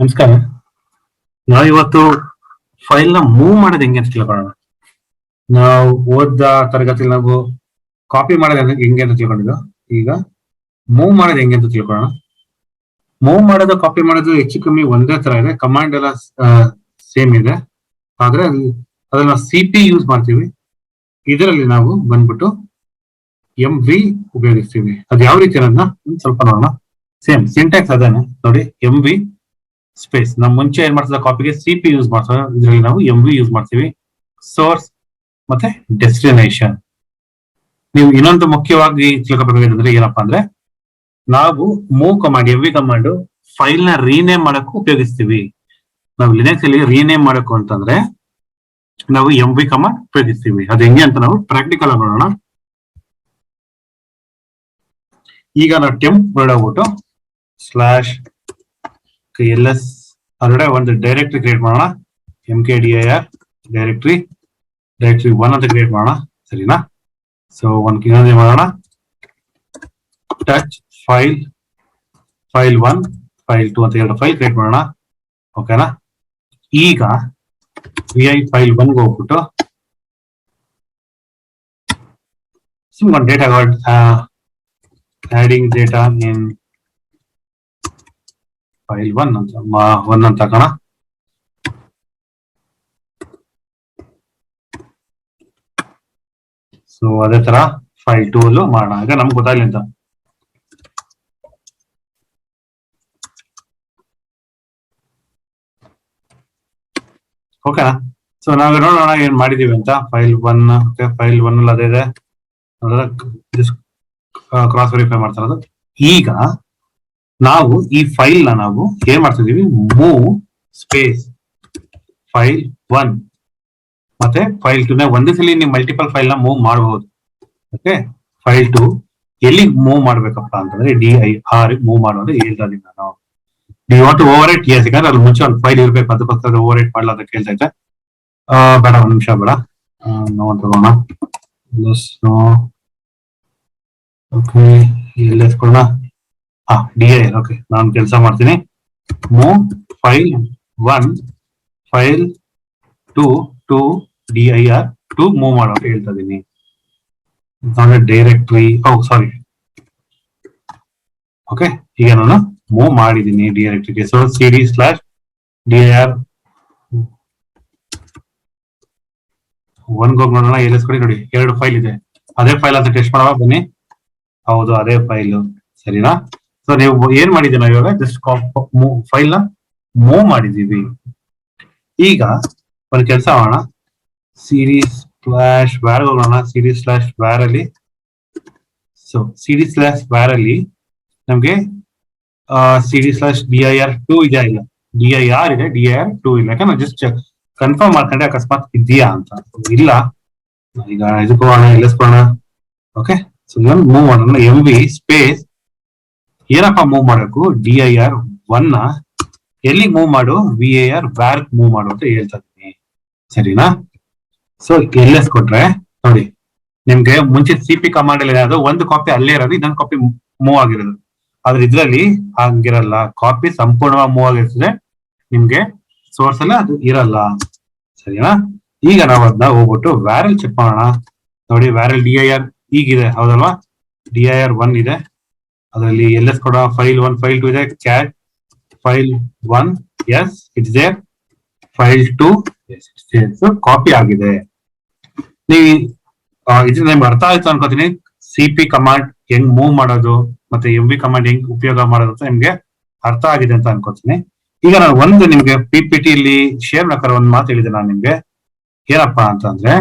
ನಮಸ್ಕಾರ. ನಾವಿವತ್ತು ಫೈಲ್ ನ ಮೂವ್ ಮಾಡೋದು ಹೆಂಗೆ ಅಂತ ತಿಳ್ಕೊಳ್ಳೋಣ. ನಾವು ಓದ ತರಗತಿಯಲ್ಲಿ ನಾವು ಕಾಪಿ ಮಾಡೋದು ಹೆಂಗೆ ಅಂತ ತಿಳ್ಕೊಂಡಿದ್ದು. ಈಗ ಮೂವ್ ಮಾಡೋದು ಹೆಂಗೆ ಅಂತ ತಿಳ್ಕೊಳ್ಳೋಣ. ಮೂವ್ ಮಾಡೋದು ಕಾಪಿ ಮಾಡೋದು ಹೆಚ್ಚು ಕಮ್ಮಿ ಒಂದೇ ತರ ಇದೆ. ಕಮಾಂಡ್ ಎಲ್ಲ ಸೇಮ್ ಇದೆ. ಆದ್ರೆ ಅದನ್ನ ಸಿಪಿ ಯೂಸ್ ಮಾಡ್ತೀವಿ. ಇದರಲ್ಲಿ ನಾವು ಬಂದ್ಬಿಟ್ಟು MV ಉಪಯೋಗಿಸ್ತೀವಿ. ಅದು ಯಾವ ರೀತಿ ಅನ್ನೋದನ್ನ ಸ್ವಲ್ಪ ನೋಡೋಣ. ಸೇಮ್ ಸಿಂಟ್ಯಾಕ್ಸ್ ಅದೇನೆ ನೋಡಿ. MV ಸ್ಪೇಸ್ ನಾವು ಮುಂಚೆ ಏನ್ ಮಾಡ್ತದ ಕಾಪಿಗೆ ಸಿಪಿ ಯೂಸ್ ಮಾಡ್ತೀವಿ. ಇದರಲ್ಲಿ ನಾವು MV ಯೂಸ್ ಮಾಡ್ತೀವಿ. ಸೋರ್ಸ್ ಮತ್ತೆ ಡೆಸ್ಟಿನೇಷನ್. ನೀವು ಇನ್ನೊಂದು ಮುಖ್ಯವಾಗಿ ತಿಳ್ಕೊಬೇಕಾದ್ರೆ ಏನಪ್ಪಾ ಅಂದ್ರೆ, ನಾವು move command MV command file ನ ರೀನೇಮ್ ಮಾಡಕ್ಕೂ ಉಪಯೋಗಿಸ್ತೀವಿ. ನಾವು ಲಿನಕ್ಸ್ ಅಲ್ಲಿ ರೀನೇಮ್ ಮಾಡಕ್ಕೂ ಅಂತಂದ್ರೆ ನಾವು MV ಕಮಾಂಡ್ ಉಪಯೋಗಿಸ್ತೀವಿ. ಅದು ಹೆಂಗೆ ಅಂತ ನಾವು ಪ್ರಾಕ್ಟಿಕಲ್ ಆಗಿ ನೋಡೋಣ. ಈಗ ನಾವು ಟೆಂಪ್ ಬಿಡೋಗ್ಬಿಟ್ಟು /ls ಅದರೊಳಗೆ ಒಂದು ಡೈರೆಕ್ಟರಿ ಕ್ರಿಯೇಟ್ ಮಾಡೋಣ. mkdir ಡೈರೆಕ್ಟರಿ 1 ಅಂತ ಕ್ರಿಯೇಟ್ ಮಾಡೋಣ. ಸರಿನಾ? ಸೊ ಇನ್ನೊಂದು ಮಾಡೋಣ. ಟಚ್ ಫೈಲ್ 1 ಫೈಲ್ 2 ಅಂತ ಎರಡು ಫೈಲ್ ಕ್ರಿಯೇಟ್ ಮಾಡೋಣ. ಓಕೆನಾ? ಈಗ vi ಫೈಲ್ 1 ಹೋಗ್ಬಿಟ್ಟು ಸುಮ್ಮನೆ data adding data in file 1 ಅಂತ ಹಾಕೋಣ. ಸೊ ಅದೇ ತರ ಫೈಲ್ 2 ಅಲ್ಲೂ ಮಾಡೋಣ. ಈಗ ನಮ್ಗೆ ಗೊತ್ತಾಗ್ಲಿ ಅಂತ. ಓಕೆನಾ? ಸೊ ನಾವು ನೋಡೋಣ ಏನ್ ಮಾಡಿದೀವಿ ಅಂತ. ಫೈಲ್ 1 ಫೈಲ್ 1 ಅಲ್ಲಿ ಅದೇ ಇದೆ. ಕ್ರಾಸ್ ವೆರಿಫೈ ಮಾಡ್ತಾ ಇರೋದು. ಈಗ ನಾವು ಈ ಫೈಲ್ ನ ನಾವು ಏನ್ ಮಾಡ್ತಿದೀವಿ, ಮೂವ್ ಸ್ಪೇಸ್ ಫೈಲ್ 1 ಮತ್ತೆ ಫೈಲ್ 2 ನ ಒಂದೇ ಸಲ ನೀವು ಮಲ್ಟಿಪಲ್ ಫೈಲ್ ನ ಮೂವ್ ಮಾಡಬಹುದು. ಓಕೆ, ಫೈಲ್ 2 ಎಲ್ಲಿ ಮೂವ್ ಮಾಡ್ಬೇಕಪ್ಪ ಅಂತಂದ್ರೆ dir ಮೂವ್ ಮಾಡೋದು ಹೇಳ್ತಾ ಇದ್ದೀನಿ ನಾನು. D want to overwrite? Yes, ಯಾಕಂದ್ರೆ ಅಲ್ಲಿ ಮುಂಚೆ ಒಂದು ಫೈಲ್ ಇರ್ಬೇಕು, ಅದಕ್ಕೋಸ್ಕರ ಓವರ್ ರೈಟ್ ಮಾಡಲ್ಲ ಅಂತ ಕೇಳ್ತಾ ಇದ್ದೆ. ಬೇಡ, ಒಂದ್ ನಿಮಿಷ ಬೇಡ, ನೋ ತಗೋಣ. ಓಕೆ, ಎಲ್ಲಿ ಎತ್ಕೊಳ್ಳೋಣ? dir. ಓಕೆ, ನಾನು ಕೆಲಸ ಮಾಡ್ತೀನಿ. Move file 1 file 2 to dir to move ಮಾಡೋ ಅಂತ ಹೇಳ್ತಾ ಇದೀನಿ. ಡೈರೆಕ್ಟರಿ ಸಾರಿ. ಓಕೆ, ಈಗ ನಾನು ಮೂವ್ ಮಾಡಿದ್ದೀನಿ ಡೈರೆಕ್ಟರಿಗೆ. ಸೊ cd/dir 1 ಹೋಗಿ ನೋಡೋಣ. ಎಲ್ಲಿಸ್ಕೊಡಿ ನೋಡಿ, ಎರಡು ಫೈಲ್ ಇದೆ. ಅದೇ ಫೈಲ್ ಅಂತ ಟೆಸ್ಟ್ ಮಾಡುವ ಬನ್ನಿ. ಹೌದು, ಅದೇ ಫೈಲು. ಸರಿನಾ? ಸೊ ನೀವು ಏನ್ ಮಾಡಿದ್ದೀವಿ ನಾವು ಇವಾಗ ಜಸ್ಟ್ ಫೈಲ್ ನ ಮೂವ್ ಮಾಡಿದೀವಿ. ಈಗ ಒಂದು ಕೆಲಸ ಮಾಡೋಣ. cd/var ಹೋಗೋಣ. cd/var ಅಲ್ಲಿ ಸೊ cd/var ಅಲ್ಲಿ ನಮ್ಗೆ cd/dir2 ಇದೆ. ಇಲ್ಲ, dir ಇದೆ, dir2 ಇಲ್ಲ. ಯಾಕಂದ್ರೆ ಜಸ್ಟ್ ಕನ್ಫರ್ಮ್ ಮಾಡ್ಕೊಂಡೆ ಅಕಸ್ಮಾತ್ ಇದೆಯಾ ಅಂತ. ಇಲ್ಲ, ಈಗ ಇದಕ್ಕೆ ಹೋಗೋಣ, ಎಲ್ಲಿಸ್ಕೊಳ್ಳೋಣ. ಓಕೆ, ಸೊ ಮೂವ್ ಮಾಡೋಣ. MV ಸ್ಪೇಸ್ ಏನಪ್ಪ ಮೂವ್ ಮಾಡಬೇಕು, dir1 ನ ಎಲ್ಲಿ ಮೂವ್ ಮಾಡು, var ಮೂವ್ ಮಾಡು ಅಂತ ಹೇಳ್ತಾ ಇದ್ದೀನಿ. ಸರಿನಾ? ಸೊ ls ಕೊಟ್ರೆ ನೋಡಿ, ನಿಮ್ಗೆ ಮುಂಚೆ ಸಿಪಿ ಕಮಾಂಡ್ ಅಲ್ಲಿ ಏನಾದ್ರು ಒಂದು ಕಾಪಿ ಅಲ್ಲೇ ಇರೋದು, ಇನ್ನೊಂದು ಕಾಪಿ ಮೂವ್ ಆಗಿರೋದು. ಆದ್ರೆ ಇದ್ರಲ್ಲಿ ಹಂಗಿರಲ್ಲ. ಕಾಪಿ ಸಂಪೂರ್ಣವಾಗಿ ಮೂವ್ ಆಗಿರ್ತದೆ, ನಿಮ್ಗೆ ಸೋರ್ಸ್ ಅಲ್ಲ ಅದು ಇರಲ್ಲ. ಸರಿನಾ? ಈಗ ನಾವು ಅದನ್ನ ಹೋಗ್ಬಿಟ್ಟು ವ್ಯಾರಲ್ ಚೆಕ್ ಮಾಡೋಣ. ನೋಡಿ, ವ್ಯಾರಲ್ dir ಈಗಿದೆ, ಹೌದಲ್ವಾ? dir1 ಇದೆ, ಅದರಲ್ಲಿ ls ಕೊಡ. ಫೈಲ್ 1 ಫೈಲ್ 2 ಇದೆ. Cat file 1 yes it's there, file 2 yes it's there. So copy ಆಗಿದೆ. ನೀವು ಇದು ನಿಮ್ಗೆ ಅರ್ಥ ಆಯ್ತು ಅನ್ಕೋತೀನಿ. ಸಿಪಿ ಕಮಾಂಡ್ ಹೆಂಗ್ ಮೂವ್ ಮಾಡೋದು ಮತ್ತೆ MV ಕಮಾಂಡ್ ಹೆಂಗ್ ಉಪಯೋಗ ಮಾಡೋದು ಅಂತ ನಿಮ್ಗೆ ಅರ್ಥ ಆಗಿದೆ ಅಂತ ಅನ್ಕೋತೀನಿ. ಈಗ ನಾನು ಒಂದು ನಿಮ್ಗೆ PPT ಇಲ್ಲಿ ಶೇರ್ ಮಾಡ್ತಾರೆ ಒಂದು ಮಾತು ಹೇಳಿದೆ ನಾನು ನಿಮ್ಗೆ. ಏನಪ್ಪಾ ಅಂತಂದ್ರೆ,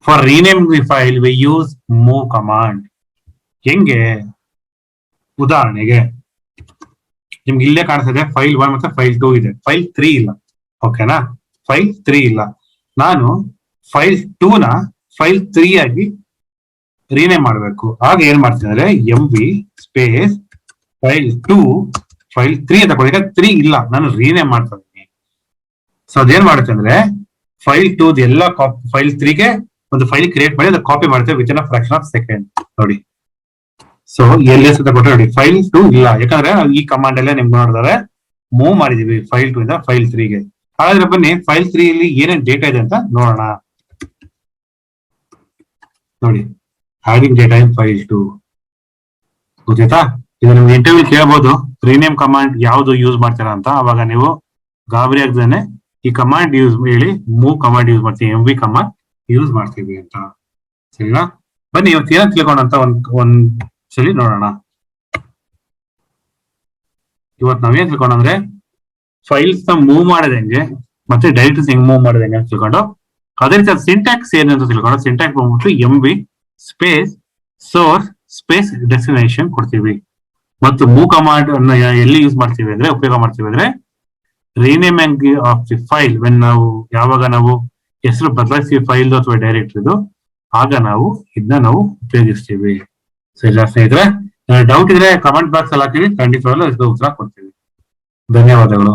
for rename the file we use move command. ಹೆಂಗೆ? ಉದಾಹರಣೆಗೆ ನಿಮ್ಗೆ ಇಲ್ಲೇ ಕಾಣಿಸ್ತಿದೆ ಫೈಲ್ 1 ಮತ್ತೆ ಫೈಲ್ 2 ಇದೆ, ಫೈಲ್ 3 ಇಲ್ಲ. ಓಕೆನಾ? ಫೈಲ್ 3 ಇಲ್ಲ. ನಾನು ಫೈಲ್ 2 ನ ಫೈಲ್ 3 ಆಗಿ ರೀನೇಮ್ ಮಾಡಬೇಕು. ಆಗ ಏನ್ ಮಾಡ್ತೀನಿ ಅಂದ್ರೆ MV ಸ್ಪೇಸ್ ಫೈಲ್ 2 ಫೈಲ್ 3 ಅಂತ ಕೊಡಿ. 3 ಇಲ್ಲ, ನಾನು ರೀನೇಮ್ ಮಾಡ್ತಾ ಇದ್ದೀನಿ. ಸೊ ಅದೇನ್ ಮಾಡುತ್ತೆ ಅಂದ್ರೆ ಫೈಲ್ 2 ಎಲ್ಲ ಫೈಲ್ 3ಗೆ ಒಂದು ಫೈಲ್ ಕ್ರಿಯೇಟ್ ಮಾಡಿ ಅದನ್ನ ಕಾಪಿ ಮಾಡ್ತೇವೆ with in a fraction of second. ನೋಡಿ, ಸೊ ls ಅಂತ ಕೊಟ್ಟರೆ ನೋಡಿ ಫೈಲ್ 2 ಇಲ್ಲ, ಯಾಕಂದ್ರೆ ಈ ಕಮಾಂಡ್ ಅಲ್ಲೇ ನಿಮ್ಗೆ ನೋಡಿದ್ರೆ ಮೂವ್ ಮಾಡಿದೀವಿ ಫೈಲ್ 2 ಇಂದ ಫೈಲ್ 3ಗೆ. ಹಾಗಾದ್ರೆ ಬನ್ನಿ ಫೈಲ್ 3 ಇಲ್ಲಿ ಏನೇನ್ ಡೇಟಾ ಇದೆ ಅಂತ ನೋಡೋಣ. ನೋಡಿ, ಆಡಿಂಗ್ ಡೇಟಾ ಇನ್ ಫೈಲ್ 2 ಗೊತ್ತಾಯ್ತಾ? ಇದು ನಿಮ್ಗೆ ಇಂಟರ್ವ್ಯೂ ಕೇಳಬಹುದು, ರೀನೇಮ್ ಕಮಾಂಡ್ ಯಾವ್ದು ಯೂಸ್ ಮಾಡ್ತೀರಾ ಅಂತ. ಅವಾಗ ನೀವು ಗಾಬರಿ ಆಗದೇನೆ ಈ ಕಮಾಂಡ್ ಯೂಸ್ ಹೇಳಿ, ಮೂವ್ ಕಮಾಂಡ್ ಯೂಸ್ ಮಾಡ್ತೀವಿ, MV ಕಮಾಂಡ್ ಯೂಸ್ ಮಾಡ್ತೀವಿ ಅಂತ. ಸರಿನಾ? ಬನ್ನಿ ಇವತ್ತು ಏನ ತಿಳ್ಕೊಂಡ ಅಂತ ಒಂದ್ ಸಲಿ ನೋಡೋಣ. ಇವತ್ತು ನಾವೇನ್ ತಿಳ್ಕೊಂಡ್ರೆ ಫೈಲ್ಸ್ ನ ಮೂವ್ ಮಾಡೋದು ಹೆಂಗೆ, ಮತ್ತೆ ಡೈರೆಕ್ಟರೀಸ್ ಹೆಂಗ್ ಮೂವ್ ಮಾಡೋದು ಹೆಂಗೆ ಅಂತ ತಿಳ್ಕೊಂಡು, ಅದೇ ರೀತಿ ಸಿಂಟ್ಯಾಕ್ಸ್ ಏನಂತ ತಿಳ್ಕೊಂಡು, ಸಿಂಟ್ಯಾಕ್ಸ್ ಬಂದ್ಬಿಟ್ಟು MV space source space destination ಕೊಡ್ತೀವಿ. ಮತ್ತು ಮೂವ್ ಕಮಾಂಡ್ ಅನ್ನ ಎಲ್ಲಿ ಯೂಸ್ ಮಾಡ್ತೀವಿ ಅಂದ್ರೆ, ಉಪಯೋಗ ಮಾಡ್ತೀವಿ ಅಂದ್ರೆ renaming of the file. When ಯಾವಾಗ ನಾವು ಹೆಸರು ಬದಲಾಯಿಸ್ತೀವಿ ಫೈಲ್ ಅಥವಾ ಡೈರೆಕ್ಟರಿದು, ಆಗ ನಾವು ಇದನ್ನ ನಾವು ಉಪಯೋಗಿಸ್ತೀವಿ. ಸರಿ ಸ್ನೇಹಿತರೆ, ಡೌಟ್ ಇದ್ರೆ ಕಮೆಂಟ್ ಬಾಕ್ಸ್ ಅಲ್ಲಿ ಹಾಕಿವಿ, ಖಂಡಿತವಾಗ್ಲೂ ಇದಕ್ಕೆ ಉತ್ತರ ಕೊಡ್ತೀವಿ. ಧನ್ಯವಾದಗಳು.